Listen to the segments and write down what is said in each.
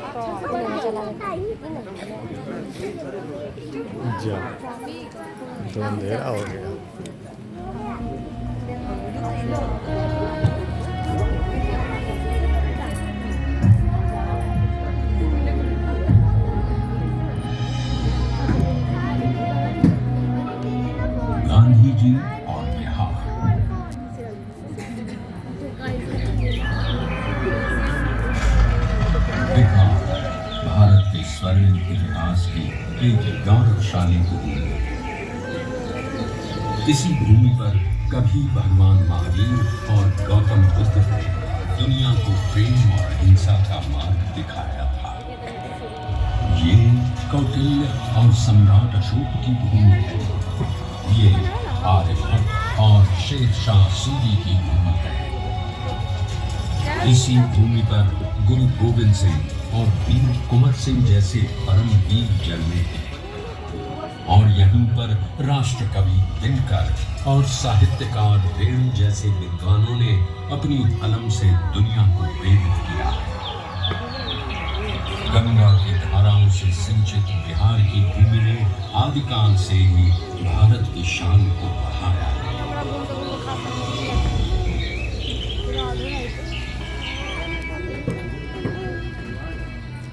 ก็คุณหนูจะอะไรजा तो अंधेरा हो गया। गांधी जी और बिहार। बिहार भारत के स्वर्णिम इतिहास की एक गौरवशाली भूमि है। इसी भूमि पर कभी भगवान महावीर और गौतम बुद्ध ने दुनिया को प्रेम और अहिंसा का मार्ग दिखाया था। ये कौटिल्य और सम्राट अशोक की भूमि है। ये आर्यभट्ट और शेरशाह सूरी की भूमि है। इसी भूमि पर गुरु गोविंद सिंह और वीर कुंवर सिंह जैसे परम वीर जन्मे हैं और यहीं पर राष्ट्र कवि दिनकर और साहित्यकार रेणु जैसे विद्वानों ने अपनी कलम से दुनिया को प्रेरित किया। गंगा की धाराओं से सिंचित बिहार की भूमि ने आदिकाल से ही भारत की शान को बढ़ाया।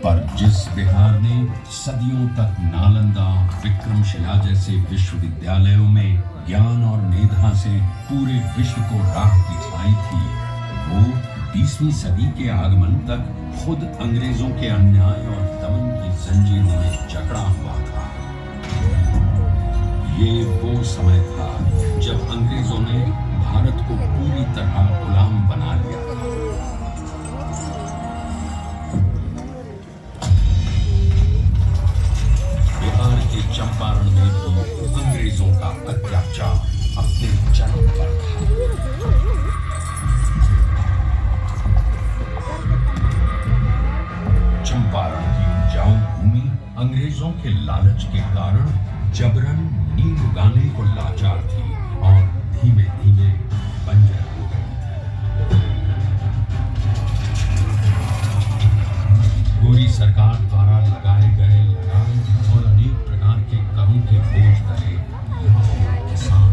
पर जिस बिहार ने सदियों तक नालंदा, विक्रमशिला जैसे विश्वविद्यालयों में ज्ञान और मेधा से पूरे विश्व को राह दिखाई थी, वो 20वीं सदी के आगमन तक खुद अंग्रेजों के अन्याय और दमन की जंजीरों में जकड़ा हुआ था। ये वो समय था जब अंग्रेजों ने भारत को पूरी तरह गुलाम बना लिया था। बिहार के चंपारण में भी अंग्रेजों का अत्याचार अपने चरम पर था। चंपारण की उपजाऊ भूमि अंग्रेजों के लालच के कारण जबरन नील उगाने को लाचार थी और धीमे धीमे बंजर हो गई। गोरी सरकार द्वारा लगाए गए लगान और अनेक प्रकार के करों के बोझ तले लाखों किसान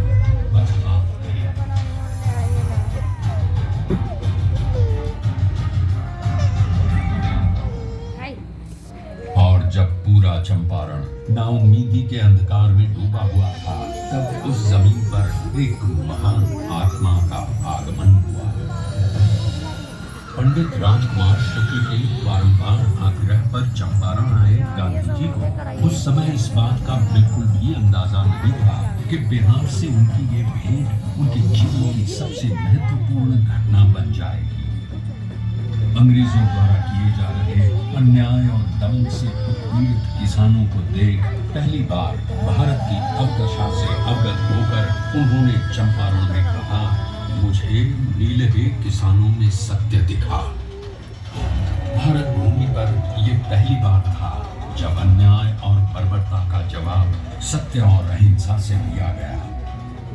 बर्बाद गए। और जब पूरा चंपारण नाउम्मीदी के अंधकार में डूबा हुआ था, तब उस जमीन पर एक महान आत्मा का आगमन हुआ। पंडित राजकुमार शुक्ल के बारंबार आग्रह पर चंपारण आए गांधी जी को उस समय इस बात का बिल्कुल भी अंदाजा नहीं था कि बिहार से उनकी ये भेंट उनके जीवन की सबसे महत्वपूर्ण घटना बन जाएगी। अंग्रेजों द्वारा किए जा रहे अन्याय और दमन से उत्पीड़ित किसानों को देख पहली बार भारत की अवदशा से अवगत होकर उन्होंने चंपारण में कहा, मुझे नीलहे किसानों में सत्य दिखा। भारत भूमि पर यह पहली बार था जब अन्याय और बर्बरता का जवाब सत्य और अहिंसा से दिया गया।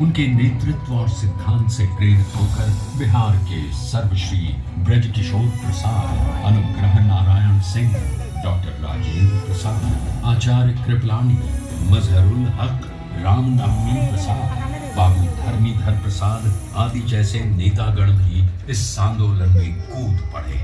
उनके नेतृत्व और सिद्धांत से प्रेरित होकर बिहार के सर्वश्री ब्रजकिशोर प्रसाद, अनुग्रह नारायण सिंह, डॉक्टर राजेंद्र प्रसाद, आचार्य कृपलानी, मजहरुल हक, रामनवमी प्रसाद, बाबू धर्मीधर प्रसाद आदि जैसे नेतागण भी इस आंदोलन में कूद पड़े।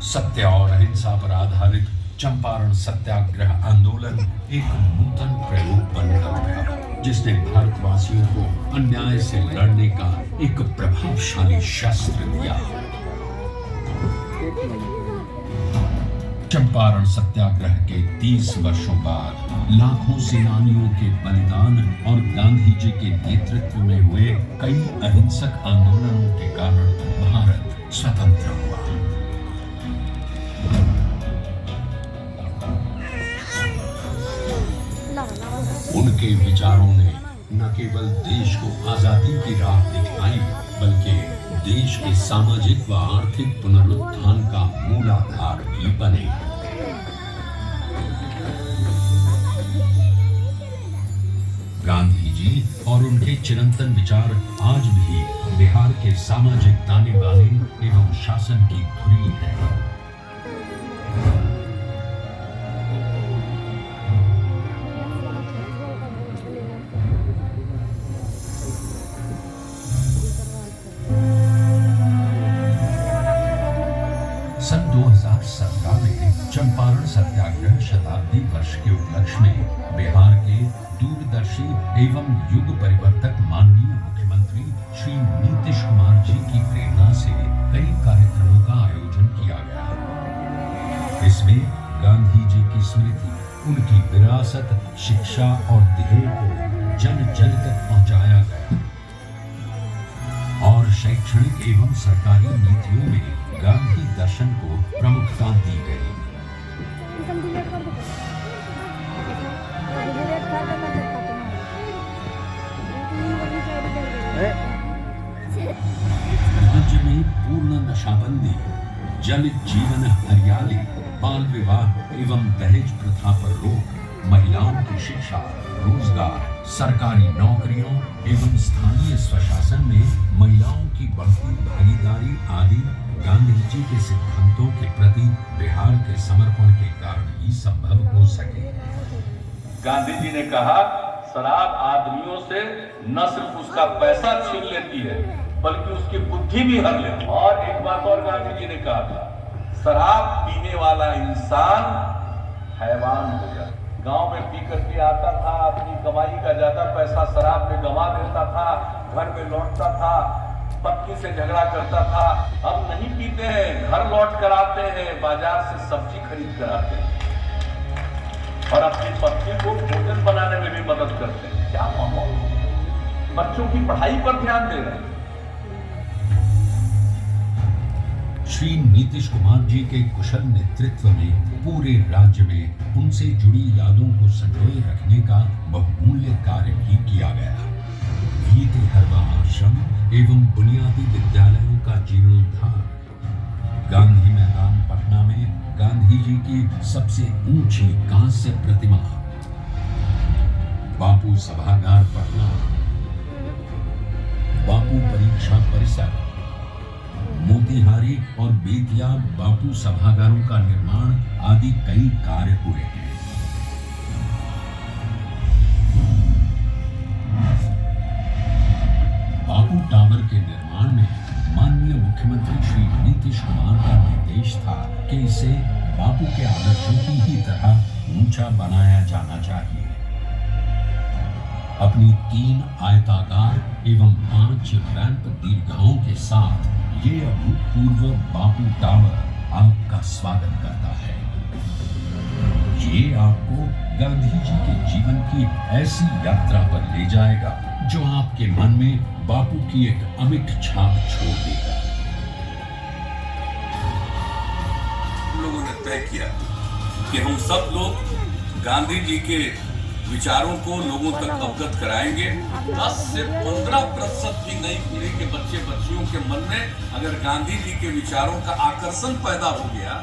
सत्य और अहिंसा पर आधारित चंपारण सत्याग्रह आंदोलन एक नूतन प्रयोग बनकर उठा, जिसने भारतवासियों को अन्याय से लड़ने का एक प्रभावशाली शस्त्र दिया। चंपारण सत्याग्रह के 30 वर्षों बाद लाखों सेनानियों के बलिदान और गांधी जी के नेतृत्व में हुए कई अहिंसक आंदोलनों के कारण भारत स्वतंत्र हुआ। उनके विचारों ने न केवल देश को आजादी की राह दिखाई, बल्कि देश के सामाजिक व आर्थिक पुनरुत्थान का मूलाधार भी बने। गांधी जी और उनके चिरंतन विचार आज भी बिहार के सामाजिक ताने बाने एवं शासन की धुरी है। 2017 में चंपारण सत्याग्रह शताब्दी वर्ष के उपलक्ष्य में बिहार के दूरदर्शी एवं युग परिवर्तक माननीय मुख्यमंत्री श्री नीतीश कुमार जी की प्रेरणा से कई कार्यक्रमों का आयोजन किया गया। इसमें गांधी जी की स्मृति, उनकी विरासत, शिक्षा और ध्येय को जन जन तक पहुंचाया गया और शैक्षणिक एवं सरकारी नीतियों में गांधी दर्शन को प्रमुखता दी गई। राज्य में पूर्ण नशाबंदी, जल जीवन हरियाली, बाल विवाह एवं दहेज प्रथा पर रोक, महिलाओं की शिक्षा, रोजगार, सरकारी नौकरियों एवं स्थानीय स्वशासन में महिलाओं की बढ़ती भागीदारी आदि गांधी जी के सिद्धांतों के प्रति बिहार के समर्पण के कारण ही संभव हो सके। गांधी जी ने कहा, शराब आदमियों से न सिर्फ उसका पैसा छीन लेती है बल्कि उसकी बुद्धि भी हर लेती है। और एक बात और गांधी जी ने कहा था, शराब पीने वाला इंसान हैवान हो जाए। गांव में पी करके आता था, अपनी कमाई का ज्यादा पैसा शराब में गंवा देता था, घर में लौटता था, पत्नी से झगड़ा करता था। अब नहीं पीते हैं, घर लौट कर आते हैं, बाजार से सब्जी खरीद कर आते हैं और अपनी पत्नी को भोजन बनाने में भी मदद करते हैं। क्या माहौल, बच्चों की पढ़ाई पर ध्यान दे रहे हैं। श्री नीतीश कुमार जी के कुशल नेतृत्व में पूरे राज्य में उनसे जुड़ी यादों को संजोए रखने का बहुमूल्य कार्य भी किया गया। भीत हरवा आश्रम एवं बुनियादी विद्यालयों का जीर्णोद्धार, गांधी मैदान पटना में गांधी जी की सबसे ऊंची कांस्य प्रतिमा, बापू सभागार पटना, बापू परीक्षा परिसर, मोतिहारी और बेतिया बापू सभागारों का निर्माण आदि कई कार्य हुए हैं। बापू टावर के निर्माण में माननीय मुख्यमंत्री श्री नीतीश कुमार का निर्देश था कि इसे बापू के आदर्शों की ही तरह ऊंचा बनाया जाना चाहिए। अपनी 3 आयताकार एवं 5 रैंप दीर्घाओं के साथ ये अभूतपूर्व बापू टावर आपका स्वागत करता है। ये आपको गांधी जी के जीवन की ऐसी यात्रा पर ले जाएगा जो आपके मन में बापू की एक अमिट छाप छोड़ देगा। लोगों ने तय किया कि हम सब लोग गांधी जी के विचारों को लोगों तक अवगत कराएंगे। 10 से 15% भी नई पीढ़ी के बच्चे बच्चियों के मन में अगर गांधी जी के विचारों का आकर्षण पैदा हो गया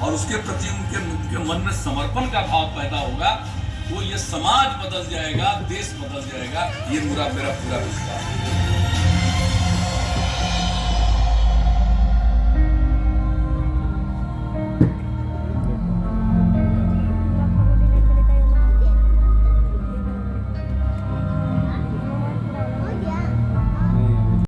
और उसके प्रति उनके मन में समर्पण का भाव पैदा होगा तो ये समाज बदल जाएगा, देश बदल जाएगा। ये मेरा पूरा विश्वास है।